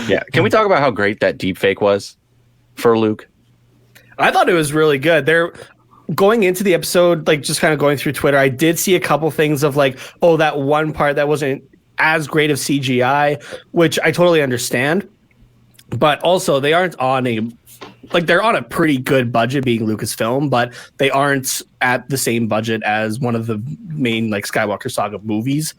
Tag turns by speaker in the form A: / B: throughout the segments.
A: Yeah. Can we talk about how great that deep fake was for Luke?
B: I thought it was really good. They're going into the episode, like just kind of going through Twitter. I did see a couple things of like, oh, that one part that wasn't as great of CGI, which I totally understand. But also, they aren't on they're on a pretty good budget, being Lucasfilm, but they aren't at the same budget as one of the main like Skywalker Saga movies.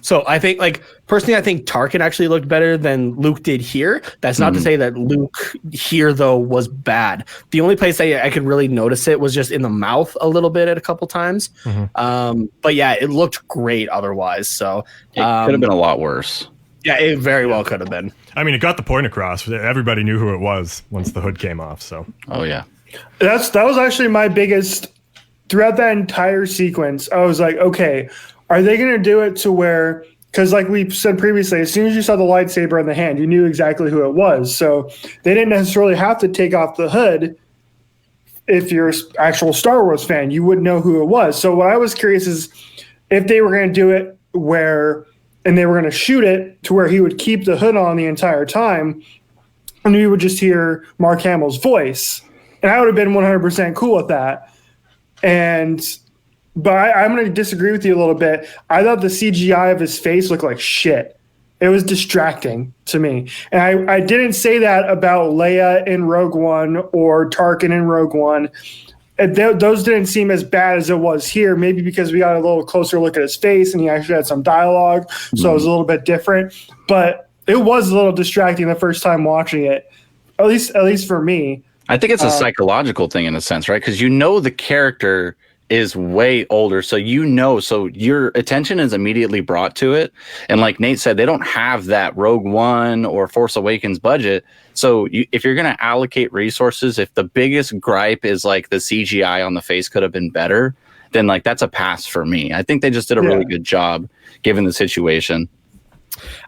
B: So I think, like, personally, I think Tarkin actually looked better than Luke did here. That's not to say that Luke here, though, was bad. The only place I could really notice it was just in the mouth a little bit at a couple times. But yeah, it looked great otherwise. So
A: it could have been a lot worse.
B: Yeah, it very well could have been.
C: I mean, it got the point across. Everybody knew who it was once the hood came off. So.
A: Oh yeah.
D: That was actually my biggest throughout that entire sequence. I was like, okay, are they going to do it to where, because like we said previously, as soon as you saw the lightsaber in the hand, you knew exactly who it was. So they didn't necessarily have to take off the hood. If you're an actual Star Wars fan, you would know who it was. So what I was curious is if they were going to do it and they were going to shoot it to where he would keep the hood on the entire time, and we would just hear Mark Hamill's voice. And I would have been 100% cool with that. But I'm going to disagree with you a little bit. I thought the CGI of his face looked like shit. It was distracting to me. And I didn't say that about Leia in Rogue One or Tarkin in Rogue One. Those didn't seem as bad as it was here, maybe because we got a little closer look at his face and he actually had some dialogue, so it was a little bit different. But it was a little distracting the first time watching it, at least for me.
A: I think it's a psychological thing in a sense, right? Because the character is way older, so your attention is immediately brought to it. And like Nate said, they don't have that Rogue One or Force Awakens budget. So if you're going to allocate resources, if the biggest gripe is like the CGI on the face could have been better, then like that's a pass for me. I think they just did a really good job given the situation.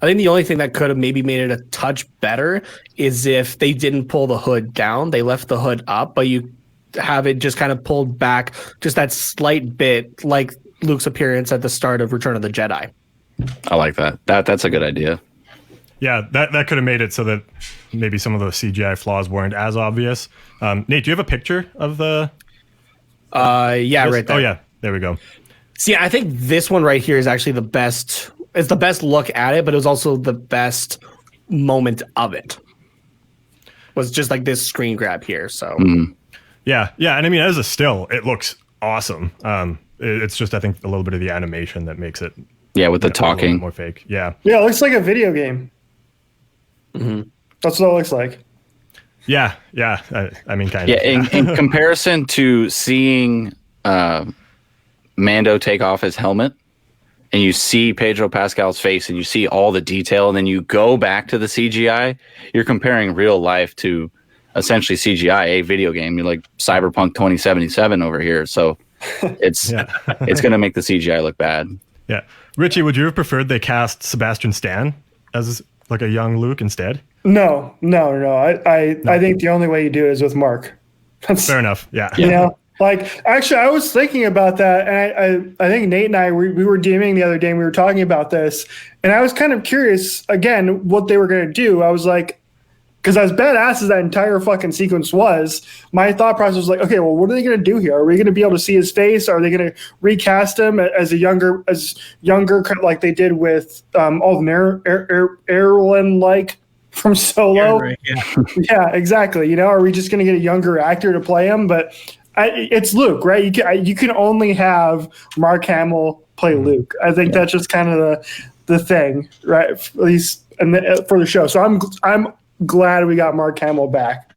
B: I think the only thing that could have maybe made it a touch better is if they didn't pull the hood down. They left the hood up, but you have it just kind of pulled back just that slight bit, like Luke's appearance at the start of Return of the Jedi.
A: I like that. That's a good idea.
C: Yeah, that could have made it so that maybe some of those CGI flaws weren't as obvious. Nate, do you have a picture of the...
B: right there.
C: Oh, yeah. There we go.
B: See, I think this one right here is actually the best. It's the best look at it, but it was also the best moment of it. Was just like this screen grab here, so...
C: Yeah, and I mean, as a still, it looks awesome. It's just, I think, a little bit of the animation that makes it...
A: Yeah, with the talking.
C: More fake, yeah.
D: Yeah, it looks like a video game. That's what it looks like.
C: Yeah. I mean, kind of.
A: Yeah, in comparison to seeing Mando take off his helmet, and you see Pedro Pascal's face, and you see all the detail, and then you go back to the CGI, you're comparing real life to... essentially CGI, a video game. You're like Cyberpunk 2077 over here, so it's it's going to make the CGI look bad.
C: Yeah, Richie, would you have preferred they cast Sebastian Stan as like a young Luke instead?
D: No. I think the only way you do it is with Mark.
C: Fair enough. Yeah.
D: You know, like actually, I was thinking about that, and I think Nate and I we were DMing the other day, and we were talking about this, and I was kind of curious again what they were going to do. I was like, because as badass as that entire fucking sequence was, my thought process was like, okay, well, what are they going to do here? Are we going to be able to see his face? Are they going to recast him as younger, like they did with Alden Erwin, like from Solo? Yeah, exactly. You know, are we just going to get a younger actor to play him? But it's Luke, right? You can only have Mark Hamill play Luke. I think that's just kind of the thing, right? At least for the show. So I'm glad we got Mark Hamill back.